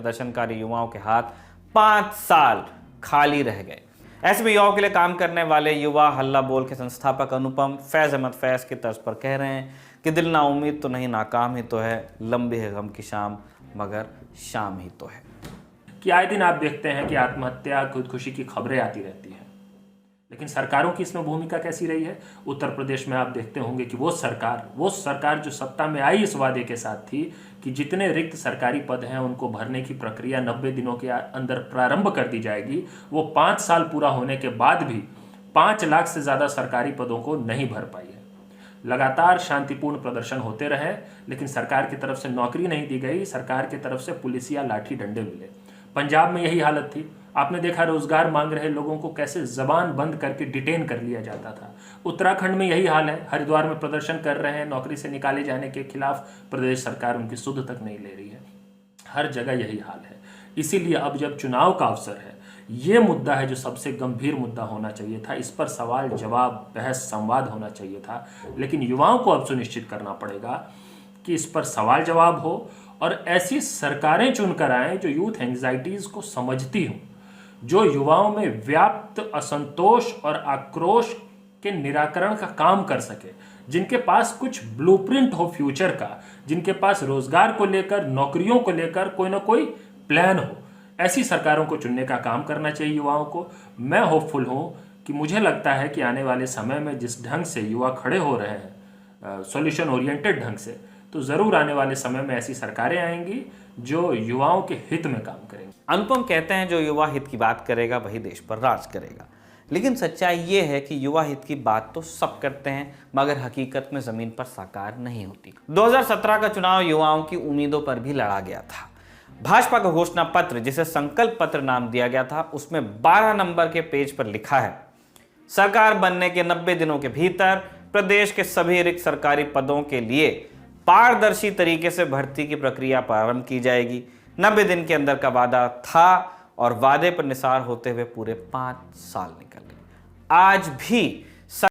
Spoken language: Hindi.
प्रदर्शनकारी युवाओं के हाथ 5 साल खाली रह गए। ऐसे में युवाओं के लिए काम करने वाले युवा हल्ला बोल के संस्थापक अनुपम फैज अहमद फैज की तर्ज पर कह रहे हैं कि दिल ना उम्मीद तो नहीं, नाकाम ही तो है, लंबी है गम की शाम मगर शाम ही तो है। कि आए दिन आप देखते हैं कि आत्महत्या, खुदकुशी की खबरें आती रहती हैं, लेकिन सरकारों की इसमें भूमिका कैसी रही है? उत्तर प्रदेश में आप देखते होंगे कि वो सरकार जो सत्ता में आई इस वादे के साथ थी कि जितने रिक्त सरकारी पद हैं उनको भरने की प्रक्रिया 90 दिनों के अंदर प्रारंभ कर दी जाएगी। वो 5 साल पूरा होने के बाद भी 5 लाख से ज़्यादा सरकारी पदों को नहीं भर पाई है। लगातार शांतिपूर्ण प्रदर्शन होते रहे, लेकिन सरकार की तरफ से नौकरी नहीं दी गई, सरकार की तरफ से पुलिसिया लाठी डंडे मिले। पंजाब में यही हालत थी। आपने देखा रोजगार मांग रहे लोगों को कैसे जबान बंद करके डिटेन कर लिया जाता था। उत्तराखंड में यही हाल है। हरिद्वार में प्रदर्शन कर रहे हैं, नौकरी से निकाले जाने के खिलाफ प्रदेश सरकार उनकी सुध तक नहीं ले रही है। हर जगह यही हाल है। इसीलिए अब जब चुनाव का अवसर है, ये मुद्दा है जो सबसे गंभीर मुद्दा होना चाहिए था। इस पर सवाल जवाब, बहस, संवाद होना चाहिए था। लेकिन युवाओं को अब सुनिश्चित करना पड़ेगा कि इस पर सवाल जवाब हो और ऐसी सरकारें चुनकर आए जो यूथ एंग्जाइटीज को समझती हों, जो युवाओं में व्याप्त असंतोष और आक्रोश के निराकरण का काम कर सके, जिनके पास कुछ ब्लूप्रिंट हो फ्यूचर का, जिनके पास रोजगार को लेकर, नौकरियों को लेकर कोई ना कोई प्लान हो। ऐसी सरकारों को चुनने का काम करना चाहिए युवाओं को। मैं होपफुल हूं कि मुझे लगता है कि आने वाले समय में जिस ढंग से युवा खड़े हो रहे हैं सॉल्यूशन ओरिएंटेड ढंग से, तो जरूर आने वाले समय में ऐसी सरकारें आएंगी जो युवाओं के हित में काम करेंगे। अनुपम कहते हैं जो युवा हित की बात करेगा वही देश पर राज करेगा। लेकिन सच्चाई ये है कि युवा हित की बात तो सब करते हैं मगर हकीकत में जमीन पर साकार नहीं होती। 2017 का चुनाव युवाओं की उम्मीदों पर भी लड़ा गया था। भाजपा का घोषणा पत्र, जिसे संकल्प पत्र नाम दिया गया था, उसमें 12 नंबर के पेज पर लिखा है, सरकार बनने के 90 दिनों के भीतर प्रदेश के सभी रिक्त सरकारी पदों के लिए पारदर्शी तरीके से भर्ती की प्रक्रिया प्रारंभ की जाएगी। 90 दिन के अंदर का वादा था और वादे पर निसार होते हुए पूरे 5 साल निकल गए। आज भी